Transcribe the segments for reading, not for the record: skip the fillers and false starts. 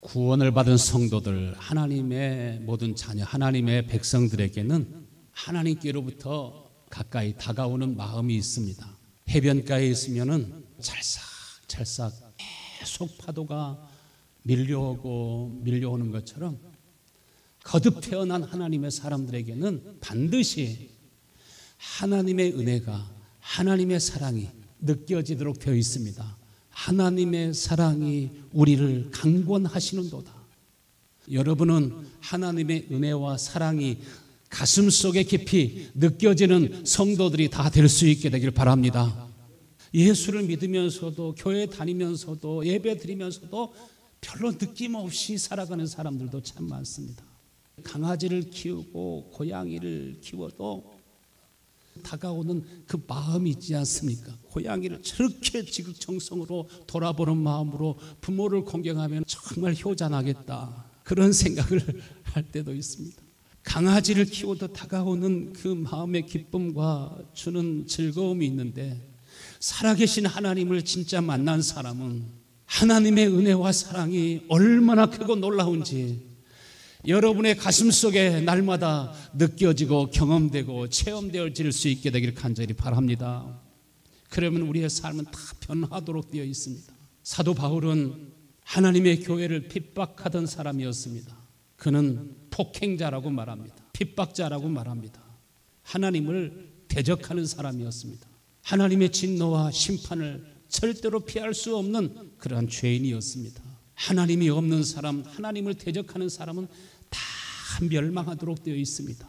구원을 받은 성도들, 하나님의 모든 자녀, 하나님의 백성들에게는 하나님께로부터 가까이 다가오는 마음이 있습니다. 해변가에 있으면은 찰싹찰싹 계속 파도가 밀려오는 것처럼 거듭 태어난 하나님의 사람들에게는 반드시 하나님의 은혜가, 하나님의 사랑이 느껴지도록 되어 있습니다. 하나님의 사랑이 우리를 강권하시는도다. 여러분은 하나님의 은혜와 사랑이 가슴속에 깊이 느껴지는 성도들이 다 될 수 있게 되길 바랍니다. 예수를 믿으면서도, 교회 다니면서도, 예배 드리면서도 별로 느낌 없이 살아가는 사람들도 참 많습니다. 강아지를 키우고 고양이를 키워도 다가오는 그 마음이 있지 않습니까? 고양이를 저렇게 지극정성으로 돌아보는 마음으로 부모를 공경하면 정말 효자나겠다, 그런 생각을 할 때도 있습니다. 강아지를 키워도 다가오는 그 마음의 기쁨과 주는 즐거움이 있는데, 살아계신 하나님을 진짜 만난 사람은 하나님의 은혜와 사랑이 얼마나 크고 놀라운지 여러분의 가슴 속에 날마다 느껴지고 경험되고 체험되어질 수 있게 되길 간절히 바랍니다. 그러면 우리의 삶은 다 변화하도록 되어 있습니다. 사도 바울은 하나님의 교회를 핍박하던 사람이었습니다. 그는 폭행자라고 말합니다. 핍박자라고 말합니다. 하나님을 대적하는 사람이었습니다. 하나님의 진노와 심판을 절대로 피할 수 없는 그러한 죄인이었습니다. 하나님이 없는 사람, 하나님을 대적하는 사람은 다 멸망하도록 되어 있습니다.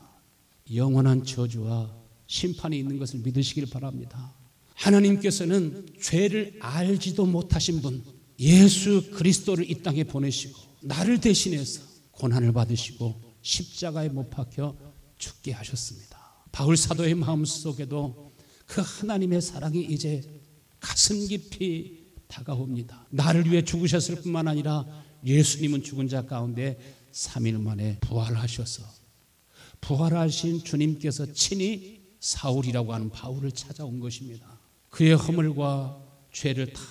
영원한 저주와 심판이 있는 것을 믿으시길 바랍니다. 하나님께서는 죄를 알지도 못하신 분 예수 그리스도를 이 땅에 보내시고 나를 대신해서 고난을 받으시고 십자가에 못 박혀 죽게 하셨습니다. 바울 사도의 마음속에도 그 하나님의 사랑이 이제 가슴 깊이 다가옵니다. 나를 위해 죽으셨을 뿐만 아니라 예수님은 죽은 자 가운데 3일 만에 부활하셔서 부활하신 주님께서 친히 사울이라고 하는 바울을 찾아온 것입니다. 그의 허물과 죄를 다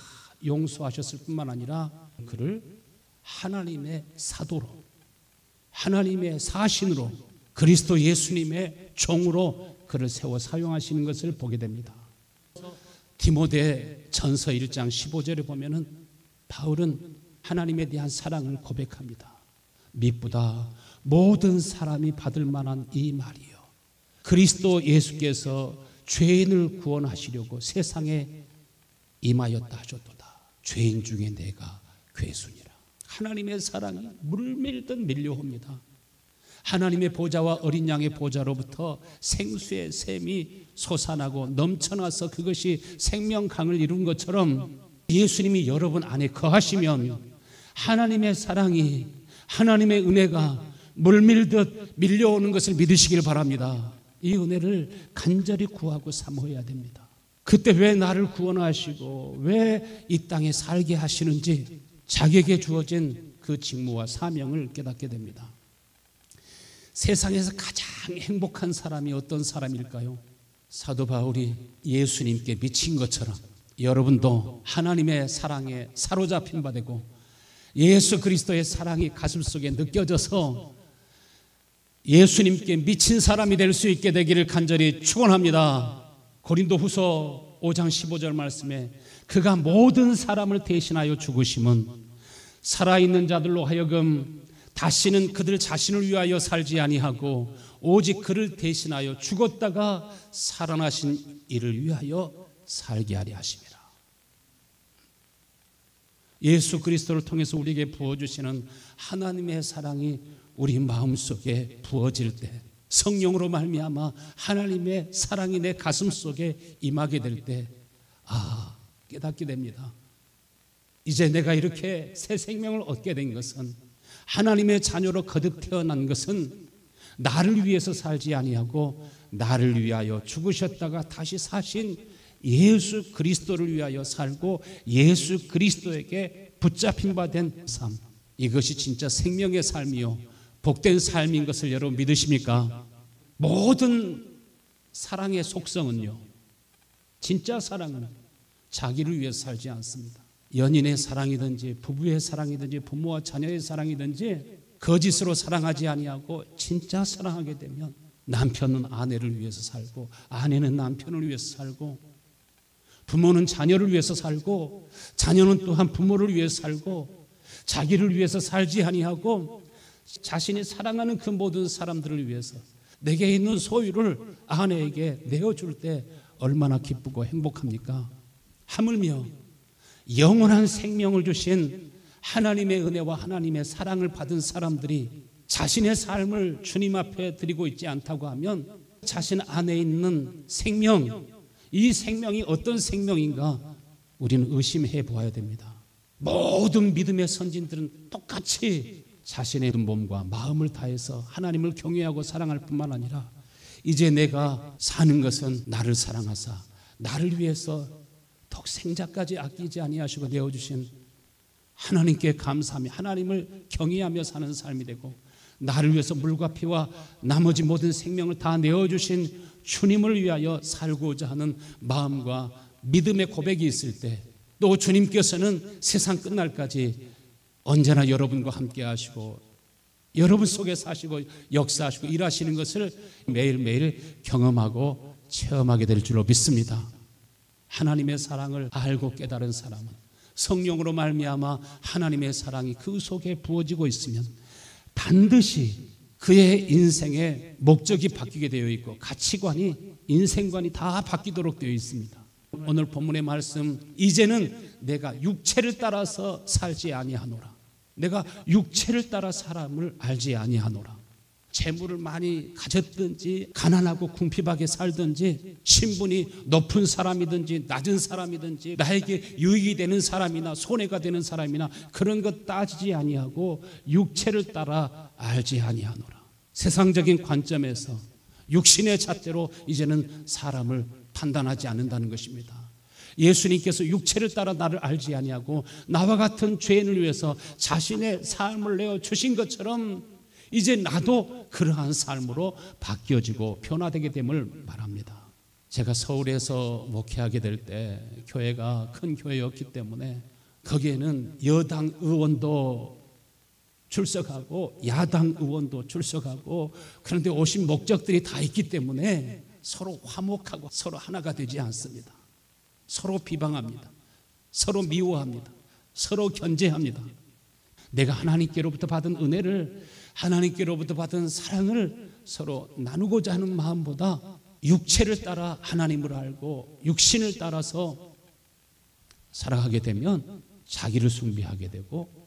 용서하셨을 뿐만 아니라 그를 하나님의 사도로, 하나님의 사신으로, 그리스도 예수님의 종으로 그를 세워 사용하시는 것을 보게 됩니다. 디모데 전서 1장 15절에 보면은 바울은 하나님에 대한 사랑을 고백합니다. 미쁘다 모든 사람이 받을 만한 이 말이요, 그리스도 예수께서 죄인을 구원하시려고 세상에 임하였다 하셨도다. 죄인 중에 내가 괴순이라. 하나님의 사랑이 물밀듯 밀려옵니다. 하나님의 보좌와 어린 양의 보좌로부터 생수의 샘이 솟아나고 넘쳐나서 그것이 생명강을 이룬 것처럼 예수님이 여러분 안에 거하시면 하나님의 사랑이, 하나님의 은혜가 물밀듯 밀려오는 것을 믿으시길 바랍니다. 이 은혜를 간절히 구하고 사모해야 됩니다. 그때 왜 나를 구원하시고 왜 이 땅에 살게 하시는지 자기에게 주어진 그 직무와 사명을 깨닫게 됩니다. 세상에서 가장 행복한 사람이 어떤 사람일까요? 사도 바울이 예수님께 미친 것처럼 여러분도 하나님의 사랑에 사로잡힌 바 되고 예수 그리스도의 사랑이 가슴속에 느껴져서 예수님께 미친 사람이 될 수 있게 되기를 간절히 축원합니다. 고린도후서 5장 15절 말씀에 그가 모든 사람을 대신하여 죽으심은 살아있는 자들로 하여금 다시는 그들 자신을 위하여 살지 아니하고 오직 그를 대신하여 죽었다가 살아나신 이를 위하여 살게 하려 하심이라. 예수 그리스도를 통해서 우리에게 부어주시는 하나님의 사랑이 우리 마음속에 부어질 때, 성령으로 말미암아 하나님의 사랑이 내 가슴속에 임하게 될 때 깨닫게 됩니다. 이제 내가 이렇게 새 생명을 얻게 된 것은, 하나님의 자녀로 거듭 태어난 것은 나를 위해서 살지 아니하고 나를 위하여 죽으셨다가 다시 사신 예수 그리스도를 위하여 살고 예수 그리스도에게 붙잡힌 바 된 삶, 이것이 진짜 생명의 삶이요 복된 삶인 것을 여러분 믿으십니까? 모든 사랑의 속성은요, 진짜 사랑은 자기를 위해서 살지 않습니다. 연인의 사랑이든지 부부의 사랑이든지 부모와 자녀의 사랑이든지 거짓으로 사랑하지 아니하고 진짜 사랑하게 되면 남편은 아내를 위해서 살고 아내는 남편을 위해서 살고 부모는 자녀를 위해서 살고 자녀는 또한 부모를 위해서 살고 자기를 위해서 살지 아니하고 자신이 사랑하는 그 모든 사람들을 위해서 내게 있는 소유를 아내에게 내어줄 때 얼마나 기쁘고 행복합니까? 하물며 영원한 생명을 주신 하나님의 은혜와 하나님의 사랑을 받은 사람들이 자신의 삶을 주님 앞에 드리고 있지 않다고 하면 자신 안에 있는 생명, 이 생명이 어떤 생명인가 우리는 의심해 보아야 됩니다. 모든 믿음의 선진들은 똑같이 자신의 몸과 마음을 다해서 하나님을 경외하고 사랑할 뿐만 아니라 이제 내가 사는 것은 나를 사랑하사 나를 위해서 더욱 생자까지 아끼지 아니하시고 내어주신 하나님께 감사하며 하나님을 경외하며 사는 삶이 되고 나를 위해서 물과 피와 나머지 모든 생명을 다 내어주신 주님을 위하여 살고자 하는 마음과 믿음의 고백이 있을 때 또 주님께서는 세상 끝날까지 언제나 여러분과 함께 하시고 여러분 속에 사시고 역사하시고 일하시는 것을 매일매일 경험하고 체험하게 될 줄로 믿습니다. 하나님의 사랑을 알고 깨달은 사람은 성령으로 말미암아 하나님의 사랑이 그 속에 부어지고 있으면 반드시 그의 인생의 목적이 바뀌게 되어 있고 가치관이 인생관이 다 바뀌도록 되어 있습니다. 오늘 본문의 말씀, 이제는 내가 육체를 따라서 살지 아니하노라. 내가 육체를 따라 사람을 알지 아니하노라. 재물을 많이 가졌든지 가난하고 궁핍하게 살든지 신분이 높은 사람이든지 낮은 사람이든지 나에게 유익이 되는 사람이나 손해가 되는 사람이나 그런 것 따지지 아니하고 육체를 따라 알지 아니하노라. 세상적인 관점에서 육신의 잣대로 이제는 사람을 판단하지 않는다는 것입니다. 예수님께서 육체를 따라 나를 알지 아니하고 나와 같은 죄인을 위해서 자신의 삶을 내어 주신 것처럼 이제 나도 그러한 삶으로 바뀌어지고 변화되게 됨을 말합니다. 제가 서울에서 목회하게 될 때 교회가 큰 교회였기 때문에 거기에는 여당 의원도 출석하고 야당 의원도 출석하고 그런데 오신 목적들이 다 있기 때문에 서로 화목하고 서로 하나가 되지 않습니다. 서로 비방합니다. 서로 미워합니다. 서로 견제합니다. 내가 하나님께로부터 받은 은혜를 하나님께로부터 받은 사랑을 서로 나누고자 하는 마음보다 육체를 따라 하나님을 알고 육신을 따라서 살아가게 되면 자기를 숭배하게 되고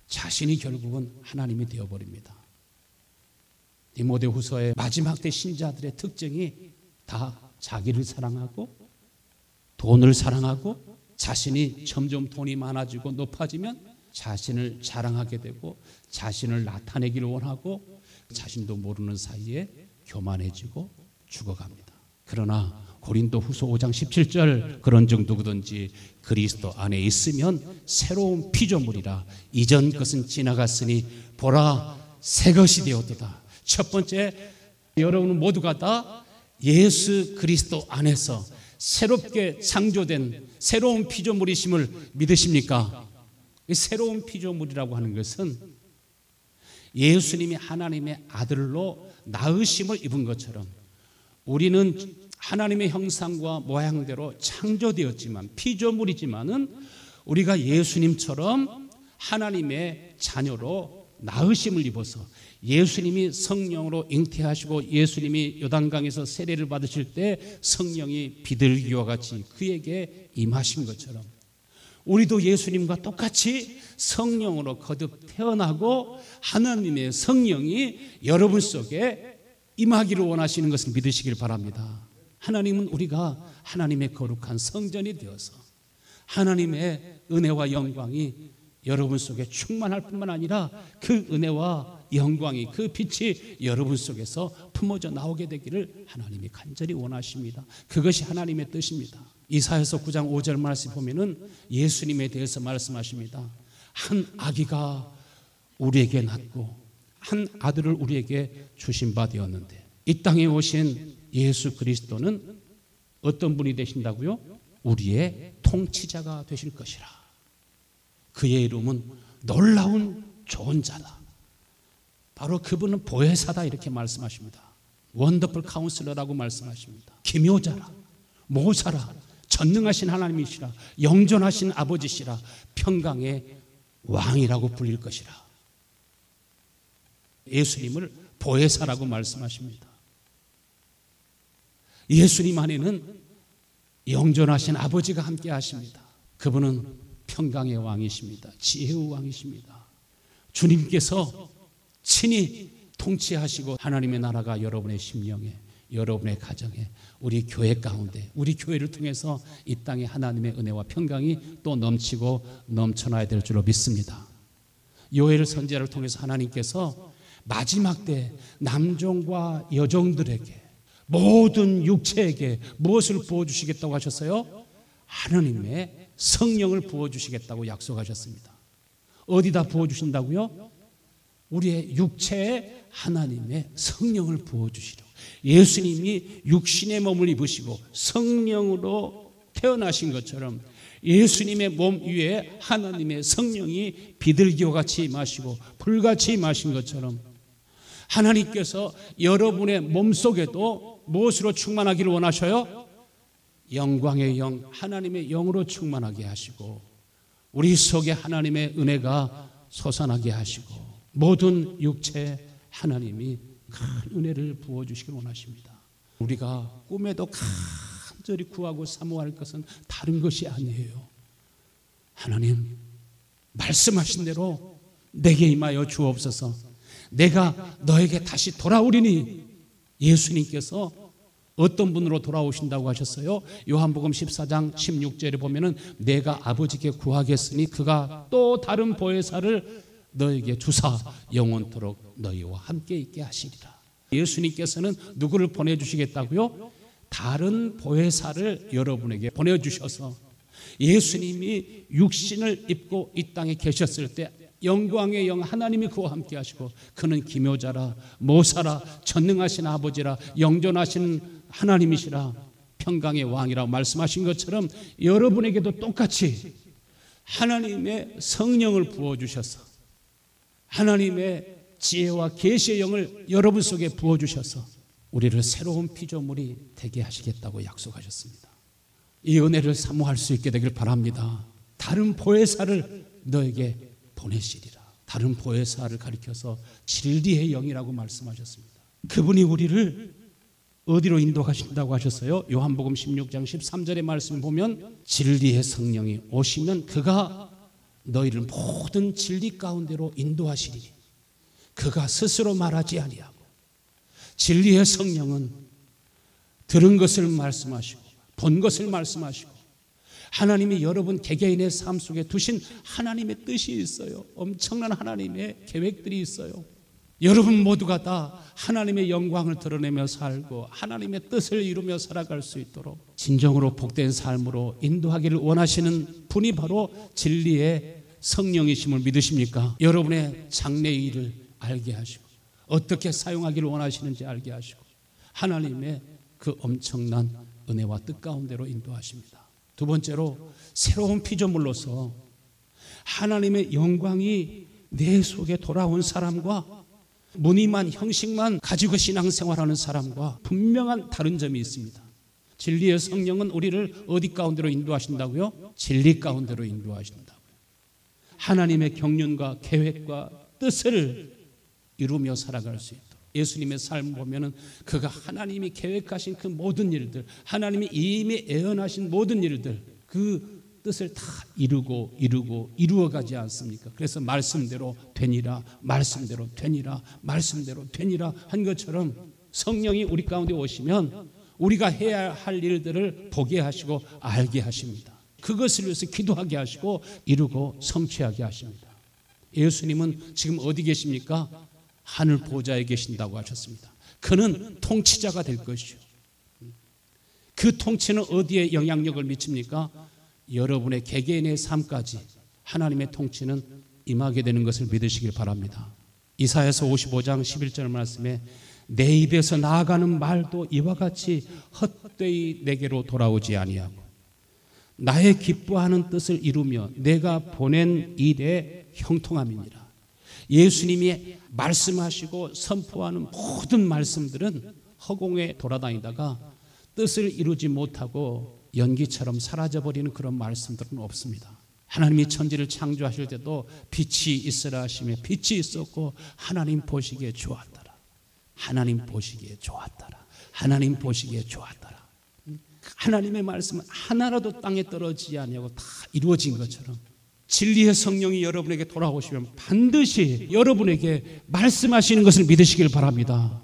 자신이 결국은 하나님이 되어버립니다. 디모데후서의 마지막 때 신자들의 특징이 다 자기를 사랑하고 돈을 사랑하고 자신이 점점 돈이 많아지고 높아지면 자신을 자랑하게 되고 자신을 나타내기를 원하고 자신도 모르는 사이에 교만해지고 죽어갑니다. 그러나 고린도후서 5장 17절 그런즉 누구든지 그리스도 안에 있으면 새로운 피조물이라 이전 것은 지나갔으니 보라 새 것이 되었도다. 첫 번째, 여러분 모두가 다 예수 그리스도 안에서 새롭게 창조된 새로운 피조물이심을 믿으십니까? 새로운 피조물이라고 하는 것은 예수님이 하나님의 아들로 낳으심을 입은 것처럼 우리는 하나님의 형상과 모양대로 창조되었지만 피조물이지만은 우리가 예수님처럼 하나님의 자녀로 낳으심을 입어서 예수님이 성령으로 잉태하시고 예수님이 요단강에서 세례를 받으실 때 성령이 비둘기와 같이 그에게 임하신 것처럼 우리도 예수님과 똑같이 성령으로 거듭 태어나고 하나님의 성령이 여러분 속에 임하기를 원하시는 것을 믿으시길 바랍니다. 하나님은 우리가 하나님의 거룩한 성전이 되어서 하나님의 은혜와 영광이 여러분 속에 충만할 뿐만 아니라 그 은혜와 영광이 그 빛이 여러분 속에서 품어져 나오게 되기를 하나님이 간절히 원하십니다. 그것이 하나님의 뜻입니다. 이사야서 9장 5절 말씀 보면은 예수님에 대해서 말씀하십니다. 한 아기가 우리에게 낳고 한 아들을 우리에게 주신 바 되었는데 이 땅에 오신 예수 그리스도는 어떤 분이 되신다고요? 우리의 통치자가 되실 것이라. 그의 이름은 놀라운 좋은 자다. 바로 그분은 보혜사다 이렇게 말씀하십니다. 원더풀 카운슬러라고 말씀하십니다. 기묘자라, 모사라, 전능하신 하나님이시라, 영존하신 아버지시라, 평강의 왕이라고 불릴 것이라. 예수님을 보혜사라고 말씀하십니다. 예수님 안에는 영존하신 아버지가 함께 하십니다. 그분은 평강의 왕이십니다. 지혜의 왕이십니다. 주님께서 친히 통치하시고 하나님의 나라가 여러분의 심령에, 여러분의 가정에, 우리 교회 가운데, 우리 교회를 통해서 이 땅에 하나님의 은혜와 평강이 또 넘치고 넘쳐나야 될 줄로 믿습니다. 요엘 선지자를 통해서 하나님께서 마지막 때 남종과 여종들에게, 모든 육체에게 무엇을 부어주시겠다고 하셨어요? 하나님의 성령을 부어주시겠다고 약속하셨습니다. 어디다 부어주신다고요? 우리의 육체에 하나님의 성령을 부어주시려고. 예수님이 육신의 몸을 입으시고 성령으로 태어나신 것처럼 예수님의 몸 위에 하나님의 성령이 비둘기와 같이 임하시고 불같이 임하신 것처럼 하나님께서 여러분의 몸속에도 무엇으로 충만하기를 원하셔요? 영광의 영, 하나님의 영으로 충만하게 하시고 우리 속에 하나님의 은혜가 솟아나게 하시고 모든 육체에 하나님이 큰 은혜를 부어주시길 원하십니다. 우리가 꿈에도 간절히 구하고 사모할 것은 다른 것이 아니에요. 하나님, 말씀하신 대로 내게 임하여 주옵소서. 내가 너에게 다시 돌아오리니. 예수님께서 어떤 분으로 돌아오신다고 하셨어요? 요한복음 14장 16절에 보면은 내가 아버지께 구하겠으니 그가 또 다른 보혜사를 너에게 주사 영원토록 너희와 함께 있게 하시리라. 예수님께서는 누구를 보내주시겠다고요? 다른 보혜사를 여러분에게 보내주셔서 예수님이 육신을 입고 이 땅에 계셨을 때 영광의 영 하나님이 그와 함께 하시고 그는 기묘자라, 모사라, 전능하신 아버지라, 영존하신 하나님이시라, 평강의 왕이라고 말씀하신 것처럼 여러분에게도 똑같이 하나님의 성령을 부어주셔서 하나님의 지혜와 계시의 영을 여러분 속에 부어주셔서 우리를 새로운 피조물이 되게 하시겠다고 약속하셨습니다. 이 은혜를 사모할 수 있게 되길 바랍니다. 다른 보혜사를 너에게 보내시리라. 다른 보혜사를 가리켜서 진리의 영이라고 말씀하셨습니다. 그분이 우리를 어디로 인도하신다고 하셨어요? 요한복음 16장 13절의 말씀을 보면 진리의 성령이 오시면 그가 너희를 모든 진리 가운데로 인도하시리니 그가 스스로 말하지 아니하고. 진리의 성령은 들은 것을 말씀하시고 본 것을 말씀하시고 하나님이 여러분 개개인의 삶 속에 두신 하나님의 뜻이 있어요. 엄청난 하나님의 계획들이 있어요. 여러분 모두가 다 하나님의 영광을 드러내며 살고 하나님의 뜻을 이루며 살아갈 수 있도록 진정으로 복된 삶으로 인도하기를 원하시는 분이 바로 진리의 성령이심을 믿으십니까? 여러분의 장래의 일을 알게 하시고 어떻게 사용하기를 원하시는지 알게 하시고 하나님의 그 엄청난 은혜와 뜻 가운데로 인도하십니다. 두 번째로 새로운 피조물로서 하나님의 영광이 내 속에 돌아온 사람과 무늬만 형식만 가지고 신앙생활하는 사람과 분명한 다른 점이 있습니다. 진리의 성령은 우리를 어디 가운데로 인도하신다고요? 진리 가운데로 인도하신다고요. 하나님의 경륜과 계획과 뜻을 이루며 살아갈 수 있도록. 예수님의 삶을 보면은 그가 하나님이 계획하신 그 모든 일들, 하나님이 이미 예언하신 모든 일들, 그 뜻을 다 이루어가지 않습니까? 그래서 말씀대로 되니라, 말씀대로 되니라, 말씀대로 되니라 한 것처럼 성령이 우리 가운데 오시면 우리가 해야 할 일들을 보게 하시고 알게 하십니다. 그것을 위해서 기도하게 하시고 이루고 성취하게 하십니다. 예수님은 지금 어디 계십니까? 하늘 보좌에 계신다고 하셨습니다. 그는 통치자가 될 것이요. 그 통치는 어디에 영향력을 미칩니까? 여러분의 개개인의 삶까지 하나님의 통치는 임하게 되는 것을 믿으시길 바랍니다. 이사야서 55장 11절 말씀에 내 입에서 나아가는 말도 이와 같이 헛되이 내게로 돌아오지 아니하고 나의 기뻐하는 뜻을 이루며 내가 보낸 일에 형통함이니라. 예수님이 말씀하시고 선포하는 모든 말씀들은 허공에 돌아다니다가 뜻을 이루지 못하고 연기처럼 사라져버리는 그런 말씀들은 없습니다. 하나님이 천지를 창조하실 때도 빛이 있으라 하시며 빛이 있었고 하나님 보시기에 좋았더라. 하나님 보시기에 좋았더라. 하나님 보시기에 좋았더라. 하나님의 말씀은 하나라도 땅에 떨어지지 아니하고 다 이루어진 것처럼 진리의 성령이 여러분에게 돌아오시면 반드시 여러분에게 말씀하시는 것을 믿으시길 바랍니다.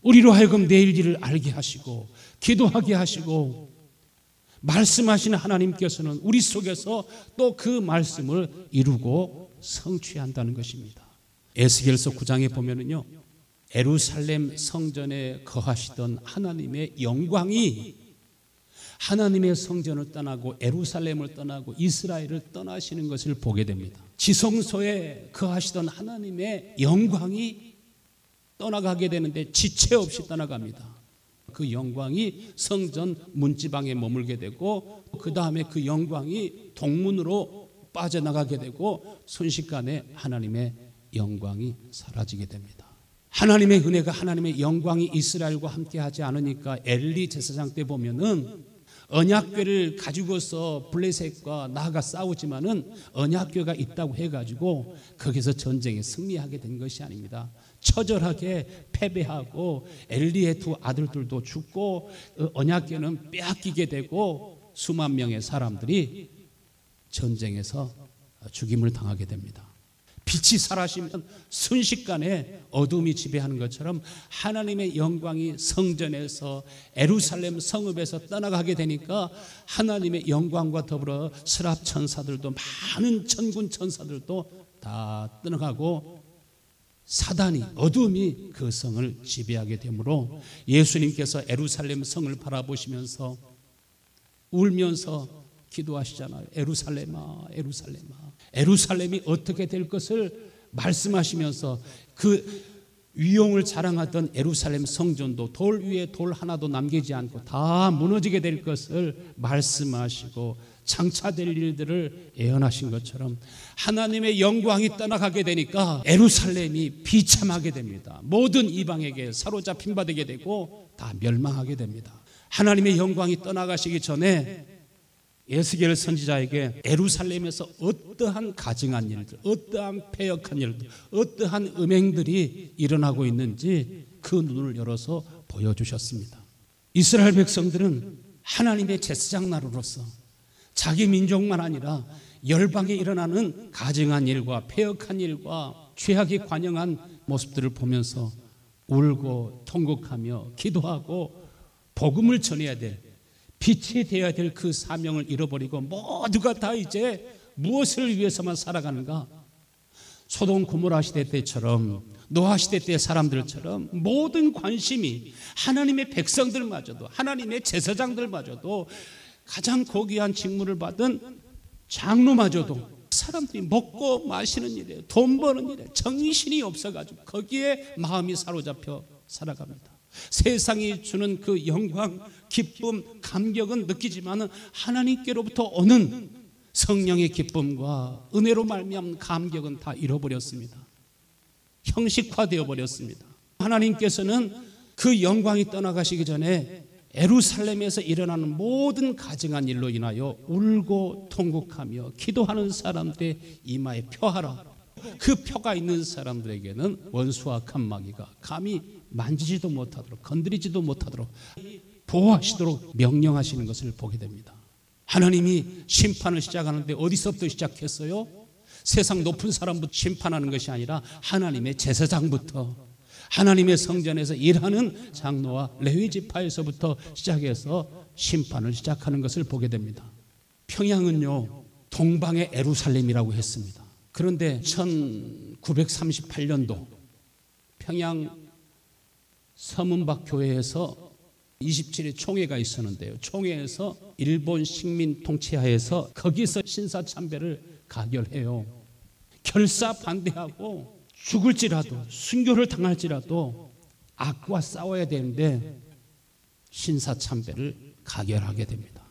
우리로 하여금 내일 일을 알게 하시고 기도하게 하시고 말씀하시는 하나님께서는 우리 속에서 또 그 말씀을 이루고 성취한다는 것입니다. 에스겔서 9장에 보면은요, 예루살렘 성전에 거하시던 하나님의 영광이 하나님의 성전을 떠나고 예루살렘을 떠나고 이스라엘을 떠나시는 것을 보게 됩니다. 지성소에 거하시던 하나님의 영광이 떠나가게 되는데 지체 없이 떠나갑니다. 그 영광이 성전 문지방에 머물게 되고 그 다음에 그 영광이 동문으로 빠져나가게 되고 순식간에 하나님의 영광이 사라지게 됩니다. 하나님의 은혜가 하나님의 영광이 이스라엘과 함께하지 않으니까 엘리 제사장 때 보면은 언약궤를 가지고서 블레셋과 나아가 싸우지만은 언약궤가 있다고 해가지고 거기서 전쟁에 승리하게 된 것이 아닙니다. 처절하게 패배하고 엘리의 두 아들들도 죽고 언약궤는 빼앗기게 되고 수만 명의 사람들이 전쟁에서 죽임을 당하게 됩니다. 빛이 사라지면 순식간에 어둠이 지배하는 것처럼 하나님의 영광이 성전에서 예루살렘 성읍에서 떠나가게 되니까 하나님의 영광과 더불어 스랍 천사들도 많은 천군 천사들도 다 떠나가고 사단이 어둠이 그 성을 지배하게 되므로 예수님께서 예루살렘 성을 바라보시면서 울면서 기도하시잖아요. 예루살렘아 예루살렘아 예루살렘이 어떻게 될 것을 말씀하시면서 그 위용을 자랑하던 예루살렘 성전도 돌 위에 돌 하나도 남기지 않고 다 무너지게 될 것을 말씀하시고 장차될 일들을 예언하신 것처럼 하나님의 영광이 떠나가게 되니까 예루살렘이 비참하게 됩니다. 모든 이방에게 사로잡힌 바 되게 되고 다 멸망하게 됩니다. 하나님의 영광이 떠나가시기 전에 에스겔 선지자에게 예루살렘에서 어떠한 가증한 일들, 어떠한 패역한 일들, 어떠한 음행들이 일어나고 있는지 그 눈을 열어서 보여주셨습니다. 이스라엘 백성들은 하나님의 제사장 나루로서 자기 민족만 아니라 열방에 일어나는 가증한 일과 패역한 일과 죄악이 관영한 모습들을 보면서 울고 통곡하며 기도하고 복음을 전해야 될, 빛이 되어야 될 그 사명을 잃어버리고 모두가 다 이제 무엇을 위해서만 살아가는가? 소돔 고모라 시대 때처럼, 노아 시대 때 사람들처럼 모든 관심이 하나님의 백성들마저도, 하나님의 제사장들마저도, 가장 고귀한 직무를 받은 장로마저도 사람들이 먹고 마시는 일에, 돈 버는 일에 정신이 없어가지고 거기에 마음이 사로잡혀 살아갑니다. 세상이 주는 그 영광, 기쁨, 감격은 느끼지만 하나님께로부터 오는 성령의 기쁨과 은혜로 말미암은 감격은 다 잃어버렸습니다. 형식화되어 버렸습니다. 하나님께서는 그 영광이 떠나가시기 전에 예루살렘에서 일어나는 모든 가증한 일로 인하여 울고 통곡하며 기도하는 사람들의 이마에 표하라. 그 표가 있는 사람들에게는 원수와 칸마귀가 감히 만지지도 못하도록, 건드리지도 못하도록 보호하시도록 명령하시는 것을 보게 됩니다. 하나님이 심판을 시작하는데 어디서부터 시작했어요? 세상 높은 사람부터 심판하는 것이 아니라 하나님의 제사장부터, 하나님의 성전에서 일하는 장로와 레위 지파에서부터 시작해서 심판을 시작하는 것을 보게 됩니다. 평양은요, 동방의 예루살렘이라고 했습니다. 그런데 1938년도 평양 서문박 교회에서 27일 총회가 있었는데요, 총회에서 일본 식민 통치하에서 거기서 신사참배를 가결해요. 결사 반대하고 죽을지라도, 순교를 당할지라도 악과 싸워야 되는데 신사참배를 가결하게 됩니다.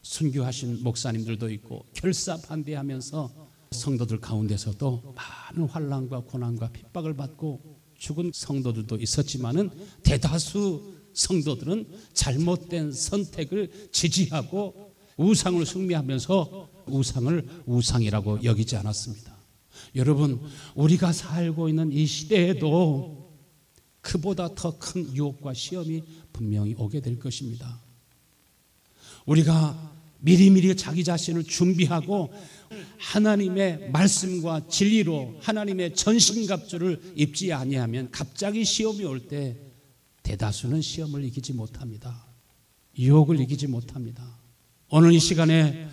순교하신 목사님들도 있고 결사 반대하면서 성도들 가운데서도 많은 환난과 고난과 핍박을 받고 죽은 성도들도 있었지만은 대다수 성도들은 잘못된 선택을 지지하고 우상을 숭배하면서 우상을 우상이라고 여기지 않았습니다. 여러분, 우리가 살고 있는 이 시대에도 그보다 더 큰 유혹과 시험이 분명히 오게 될 것입니다. 우리가 미리미리 자기 자신을 준비하고 하나님의 말씀과 진리로 하나님의 전신갑주를 입지 아니하면 갑자기 시험이 올 때 대다수는 시험을 이기지 못합니다. 유혹을 이기지 못합니다. 오늘 이 시간에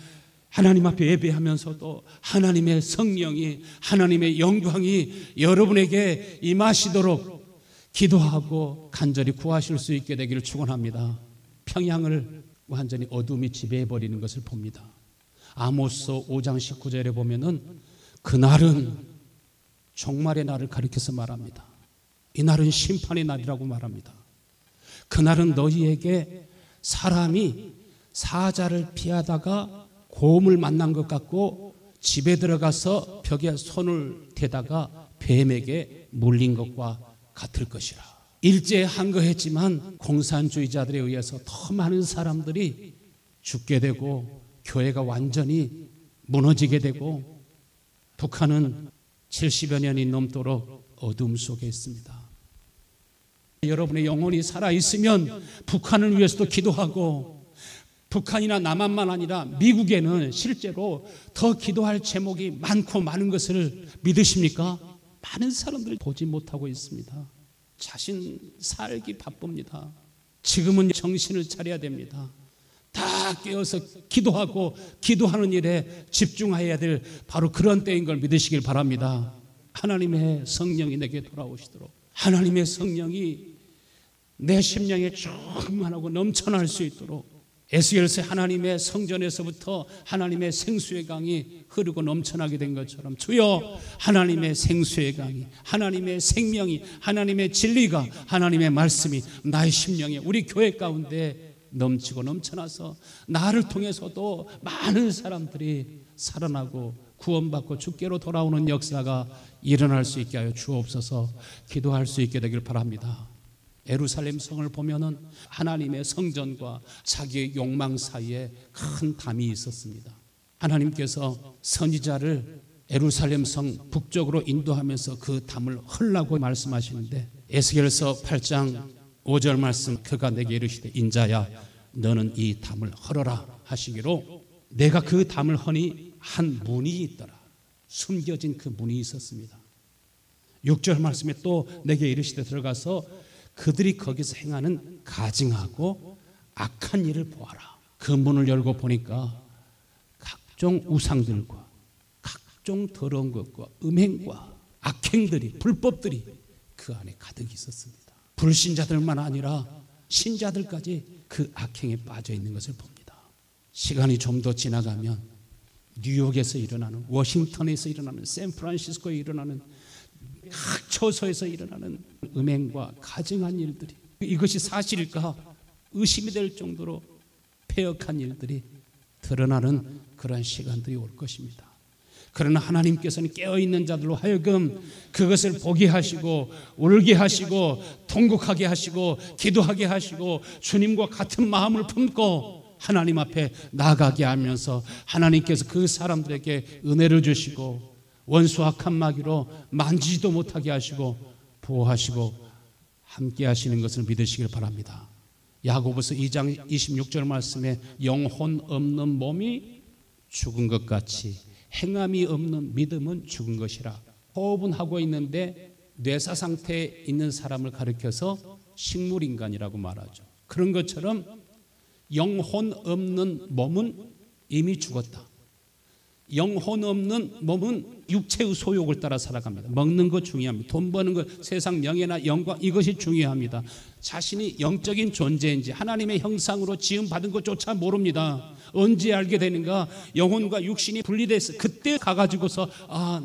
하나님 앞에 예배하면서도 하나님의 성령이, 하나님의 영광이 여러분에게 임하시도록 기도하고 간절히 구하실 수 있게 되기를 축원합니다. 평양을 완전히 어둠이 지배해버리는 것을 봅니다. 아모스 5장 19절에 보면은 그날은 종말의 날을 가리켜서 말합니다. 이날은 심판의 날이라고 말합니다. 그날은 너희에게 사람이 사자를 피하다가 곰을 만난 것 같고 집에 들어가서 벽에 손을 대다가 뱀에게 물린 것과 같을 것이라. 일제에 항거했지만 공산주의자들에 의해서 더 많은 사람들이 죽게 되고 교회가 완전히 무너지게 되고 북한은 70여 년이 넘도록 어둠 속에 있습니다. 여러분의 영혼이 살아있으면 북한을 위해서도 기도하고 북한이나 남한만 아니라 미국에는 실제로 더 기도할 제목이 많고 많은 것을 믿으십니까? 많은 사람들이 보지 못하고 있습니다. 자신 살기 바쁩니다. 지금은 정신을 차려야 됩니다. 다 깨어서 기도하고 기도하는 일에 집중해야 될 바로 그런 때인 걸 믿으시길 바랍니다. 하나님의 성령이 내게 돌아오시도록, 하나님의 성령이 내 심령에 충만하고 넘쳐날 수 있도록 에스겔서 하나님의 성전에서부터 하나님의 생수의 강이 흐르고 넘쳐나게 된 것처럼 주여 하나님의 생수의 강이, 하나님의 생명이, 하나님의 진리가, 하나님의 말씀이 나의 심령에, 우리 교회 가운데 넘치고 넘쳐나서 나를 통해서도 많은 사람들이 살아나고 구원받고 주께로 돌아오는 역사가 일어날 수 있게 하여 주옵소서. 기도할 수 있게 되길 바랍니다. 예루살렘 성을 보면은 하나님의 성전과 자기의 욕망 사이에 큰 담이 있었습니다. 하나님께서 선지자를 예루살렘 성 북쪽으로 인도하면서 그 담을 헐라고 말씀하시는데 에스겔서 8장 5절 말씀, 그가 내게 이르시되 인자야 너는 이 담을 헐어라 하시기로 내가 그 담을 허니 한 문이 있더라. 숨겨진 그 문이 있었습니다. 6절 말씀에 또 내게 이르시되 들어가서 그들이 거기서 행하는 가증하고 악한 일을 보아라. 그 문을 열고 보니까 각종 우상들과 각종 더러운 것과 음행과 악행들이, 불법들이 그 안에 가득 있었습니다. 불신자들만 아니라 신자들까지 그 악행에 빠져 있는 것을 봅니다. 시간이 좀 더 지나가면 뉴욕에서 일어나는, 워싱턴에서 일어나는, 샌프란시스코에 일어나는, 각 처소에서 일어나는 음행과 가증한 일들이, 이것이 사실일까 의심이 될 정도로 폐역한 일들이 드러나는 그러한 시간들이 올 것입니다. 그러나 하나님께서는 깨어있는 자들로 하여금 그것을 보게 하시고 울게 하시고 통곡하게 하시고 기도하게 하시고 주님과 같은 마음을 품고 하나님 앞에 나아가게 하면서 하나님께서 그 사람들에게 은혜를 주시고 원수 악한 마귀로 만지지도 못하게 하시고 보호하시고 함께 하시는 것을 믿으시길 바랍니다. 야고보서 2장 26절 말씀에 영혼 없는 몸이 죽은 것 같이 행함이 없는 믿음은 죽은 것이라. 호흡은 하고 있는데 뇌사 상태에 있는 사람을 가리켜서 식물인간이라고 말하죠. 그런 것처럼 영혼 없는 몸은 이미 죽었다. 영혼 없는 몸은 육체의 소욕을 따라 살아갑니다. 먹는 것 중요합니다. 돈 버는 것, 세상 명예나 영광, 이것이 중요합니다. 자신이 영적인 존재인지 하나님의 형상으로 지음받은 것조차 모릅니다. 언제 알게 되는가? 영혼과 육신이 분리돼서 그때 가가지고서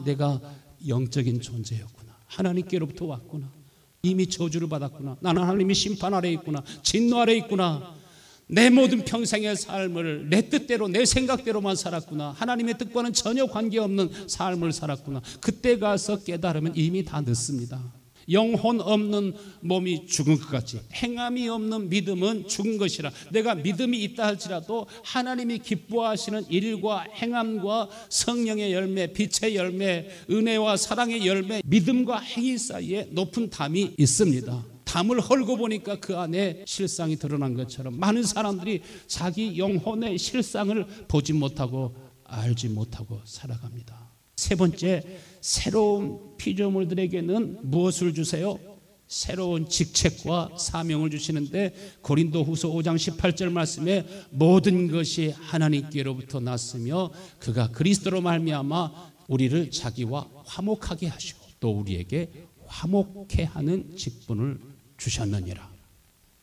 내가 영적인 존재였구나, 하나님께로부터 왔구나, 이미 저주를 받았구나, 나는 하나님의 심판 아래 있구나, 진노 아래 있구나, 내 모든 평생의 삶을 내 뜻대로 내 생각대로만 살았구나, 하나님의 뜻과는 전혀 관계없는 삶을 살았구나, 그때 가서 깨달으면 이미 다 늦습니다. 영혼 없는 몸이 죽은 것 같이 행함이 없는 믿음은 죽은 것이라. 내가 믿음이 있다 할지라도 하나님이 기뻐하시는 일과 행함과 성령의 열매, 빛의 열매, 은혜와 사랑의 열매, 믿음과 행위 사이에 높은 담이 있습니다. 담을 헐고 보니까 그 안에 실상이 드러난 것처럼 많은 사람들이 자기 영혼의 실상을 보지 못하고 알지 못하고 살아갑니다. 세 번째, 새로운 피조물들에게는 무엇을 주세요? 새로운 직책과 사명을 주시는데, 고린도후서 5장 18절 말씀에 모든 것이 하나님께로부터 났으며 그가 그리스도로 말미암아 우리를 자기와 화목하게 하시고 또 우리에게 화목해 하는 직분을 주셨느니라.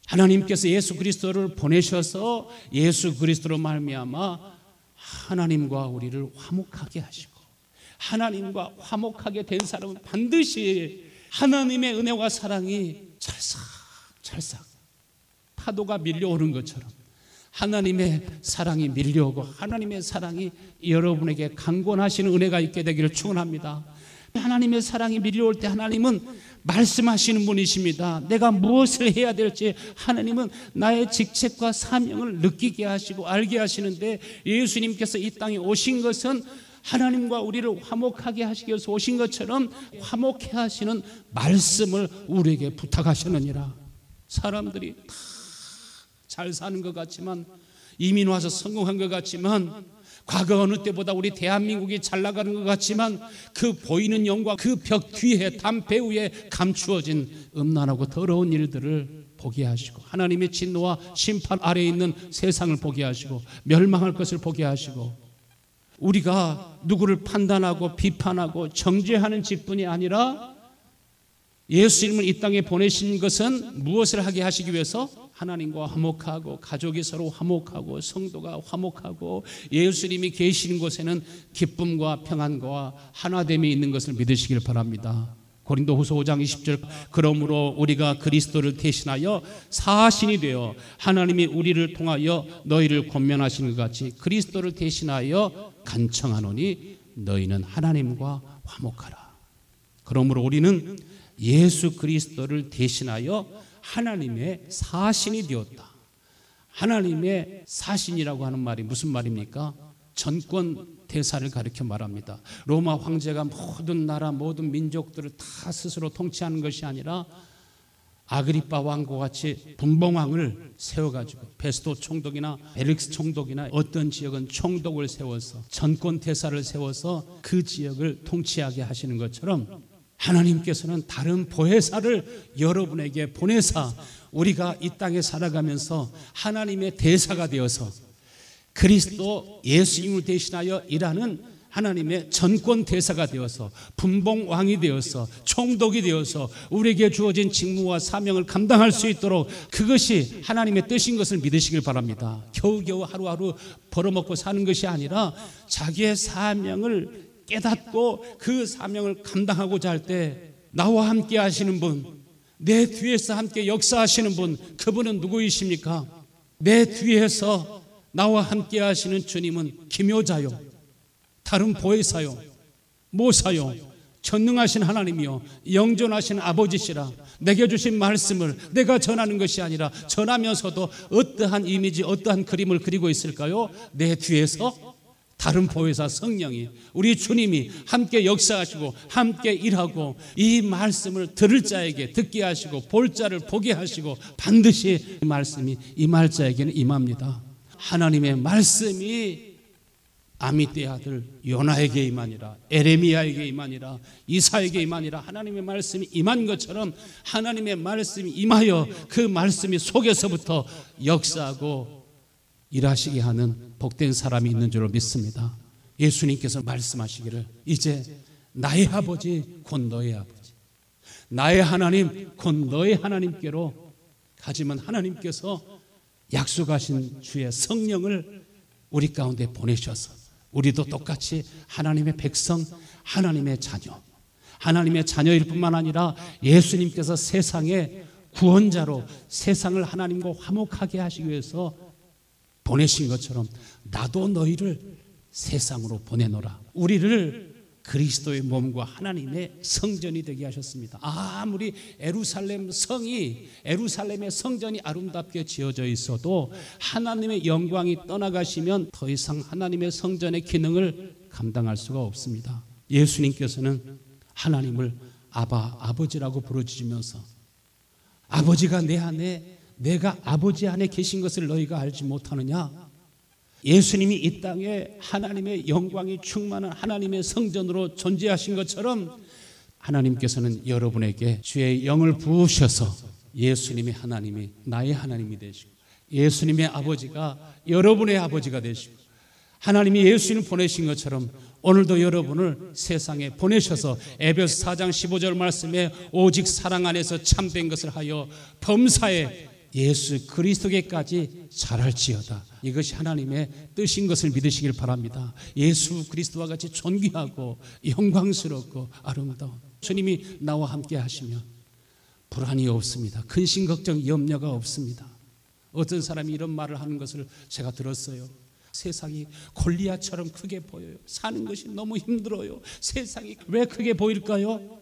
하나님께서 예수 그리스도를 보내셔서 예수 그리스도로 말미암아 하나님과 우리를 화목하게 하시고, 하나님과 화목하게 된 사람은 반드시 하나님의 은혜와 사랑이 찰싹 파도가 밀려오는 것처럼 하나님의 사랑이 밀려오고 하나님의 사랑이 여러분에게 강권하시는 은혜가 있게 되기를 축원합니다. 하나님의 사랑이 밀려올 때 하나님은 말씀하시는 분이십니다. 내가 무엇을 해야 될지 하나님은 나의 직책과 사명을 느끼게 하시고 알게 하시는데, 예수님께서 이 땅에 오신 것은 하나님과 우리를 화목하게 하시기 위해서 오신 것처럼 화목해 하시는 말씀을 우리에게 부탁하시느니라. 사람들이 다 잘 사는 것 같지만, 이민 와서 성공한 것 같지만, 과거 어느 때보다 우리 대한민국이 잘 나가는 것 같지만, 그 보이는 영광, 그 벽 뒤에 담배 위에 감추어진 음란하고 더러운 일들을 보게 하시고, 하나님의 진노와 심판 아래에 있는 세상을 보게 하시고, 멸망할 것을 보게 하시고, 우리가 누구를 판단하고 비판하고 정죄하는 직분이 아니라 예수님을 이 땅에 보내신 것은 무엇을 하게 하시기 위해서? 하나님과 화목하고 가족이 서로 화목하고 성도가 화목하고 예수님이 계시는 곳에는 기쁨과 평안과 하나됨이 있는 것을 믿으시길 바랍니다. 고린도후서 5장 20절, 그러므로 우리가 그리스도를 대신하여 사신이 되어 하나님이 우리를 통하여 너희를 권면하시는 것 같이 그리스도를 대신하여 간청하노니 너희는 하나님과 화목하라. 그러므로 우리는 예수 그리스도를 대신하여 하나님의 사신이 되었다. 하나님의 사신이라고 하는 말이 무슨 말입니까? 전권 대사를 가리켜 말합니다. 로마 황제가 모든 나라 모든 민족들을 다 스스로 통치하는 것이 아니라 아그리빠 왕과 같이 분봉왕을 세워가지고 베스도 총독이나 벨릭스 총독이나 어떤 지역은 총독을 세워서 전권 대사를 세워서 그 지역을 통치하게 하시는 것처럼, 하나님께서는 다른 보혜사를 여러분에게 보내사 우리가 이 땅에 살아가면서 하나님의 대사가 되어서 그리스도 예수님을 대신하여 일하는 하나님의 전권 대사가 되어서 분봉왕이 되어서 총독이 되어서 우리에게 주어진 직무와 사명을 감당할 수 있도록, 그것이 하나님의 뜻인 것을 믿으시길 바랍니다. 겨우겨우 하루하루 벌어먹고 사는 것이 아니라 자기의 사명을 깨닫고 그 사명을 감당하고자 할 때 나와 함께 하시는 분, 내 뒤에서 함께 역사하시는 분, 그분은 누구이십니까? 내 뒤에서 나와 함께 하시는 주님은 기묘자요, 다른 보혜사요, 모사요, 전능하신 하나님이요, 영존하신 아버지시라. 내게 주신 말씀을 내가 전하는 것이 아니라 전하면서도 어떠한 이미지, 어떠한 그림을 그리고 있을까요? 내 뒤에서 다른 보혜사 성령이, 우리 주님이 함께 역사하시고 함께 일하고 이 말씀을 들을 자에게 듣게 하시고 볼 자를 보게 하시고 반드시 이 말씀이 임할 자에게는 임합니다. 하나님의 말씀이 아미떼 아들 요나에게 임하니라, 에레미야에게 임하니라, 이사에게 임하니라. 하나님의 말씀이 임한 것처럼 하나님의 말씀이 임하여 그 말씀이 속에서부터 역사하고 일하시게 하는 복된 사람이 있는 줄로 믿습니다. 예수님께서 말씀하시기를 이제 나의 아버지 곧 너의 아버지, 나의 하나님 곧 너의 하나님께로 가지면 하나님께서 약속하신 주의 성령을 우리 가운데 보내셔서 우리도 똑같이 하나님의 백성, 하나님의 자녀, 하나님의 자녀일 뿐만 아니라 예수님께서 세상의 구원자로 세상을 하나님과 화목하게 하시기 위해서 보내신 것처럼 나도 너희를 세상으로 보내노라. 우리를 그리스도의 몸과 하나님의 성전이 되게 하셨습니다. 아무리 에루살렘의 성전이 아름답게 지어져 있어도 하나님의 영광이 떠나가시면 더 이상 하나님의 성전의 기능을 감당할 수가 없습니다. 예수님께서는 하나님을 아버지라고 부르짖으면서 아버지가 내 안에, 내가 아버지 안에 계신 것을 너희가 알지 못하느냐? 예수님이 이 땅에 하나님의 영광이 충만한 하나님의 성전으로 존재하신 것처럼 하나님께서는 여러분에게 주의 영을 부으셔서 예수님의 하나님이 나의 하나님이 되시고 예수님의 아버지가 여러분의 아버지가 되시고 하나님이 예수님을 보내신 것처럼 오늘도 여러분을 세상에 보내셔서 에베소 4장 15절 말씀에 오직 사랑 안에서 참된 것을 하여 범사에 예수 그리스도께까지 자랄지어다. 이것이 하나님의 뜻인 것을 믿으시길 바랍니다. 예수 그리스도와 같이 존귀하고 영광스럽고 아름다운 주님이 나와 함께 하시면 불안이 없습니다. 근심 걱정 염려가 없습니다. 어떤 사람이 이런 말을 하는 것을 제가 들었어요. 세상이 골리앗처럼 크게 보여요. 사는 것이 너무 힘들어요. 세상이 왜 크게 보일까요?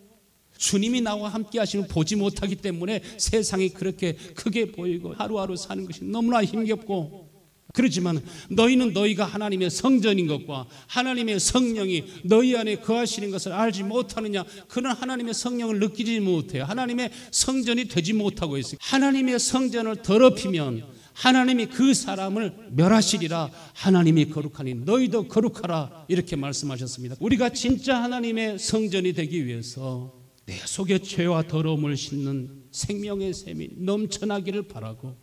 주님이 나와 함께 하시면 보지 못하기 때문에 세상이 그렇게 크게 보이고 하루하루 사는 것이 너무나 힘겹고, 그렇지만 너희는 너희가 하나님의 성전인 것과 하나님의 성령이 너희 안에 거하시는 것을 알지 못하느냐? 그는 하나님의 성령을 느끼지 못해요. 하나님의 성전이 되지 못하고 있어요. 하나님의 성전을 더럽히면 하나님이 그 사람을 멸하시리라. 하나님이 거룩하니 너희도 거룩하라. 이렇게 말씀하셨습니다. 우리가 진짜 하나님의 성전이 되기 위해서 내 속에 죄와 더러움을 씻는 생명의 샘이 넘쳐나기를 바라고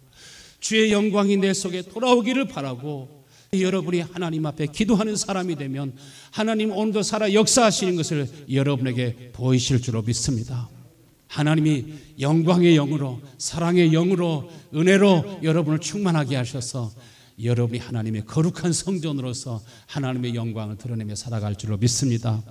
주의 영광이 내 속에 돌아오기를 바라고 여러분이 하나님 앞에 기도하는 사람이 되면 하나님 오늘도 살아 역사하시는 것을 여러분에게 보이실 줄로 믿습니다. 하나님이 영광의 영으로 사랑의 영으로 은혜로 여러분을 충만하게 하셔서 여러분이 하나님의 거룩한 성전으로서 하나님의 영광을 드러내며 살아갈 줄로 믿습니다.